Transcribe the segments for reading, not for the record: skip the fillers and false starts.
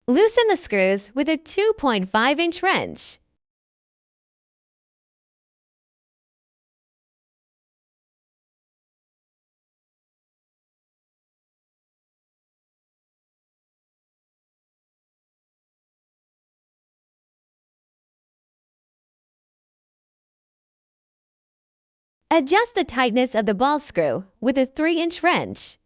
Loosen the screws with a 2.5-inch wrench. Adjust the tightness of the ball screw with a 3-inch wrench.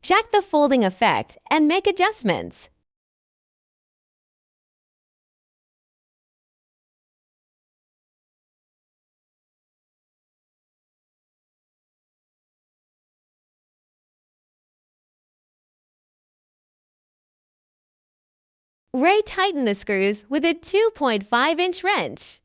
Check the folding effect and make adjustments. Re-tighten the screws with a 2.5-inch wrench.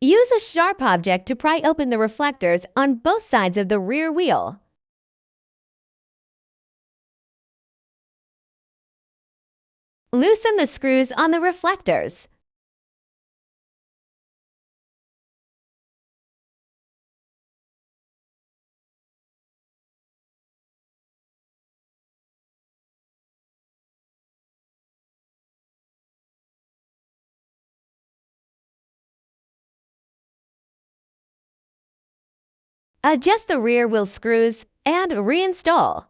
Use a sharp object to pry open the reflectors on both sides of the rear wheel. Loosen the screws on the reflectors. Adjust the rear wheel screws and reinstall.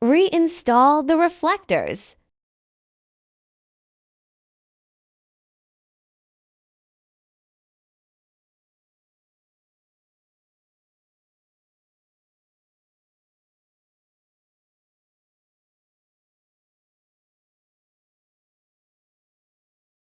Reinstall the reflectors.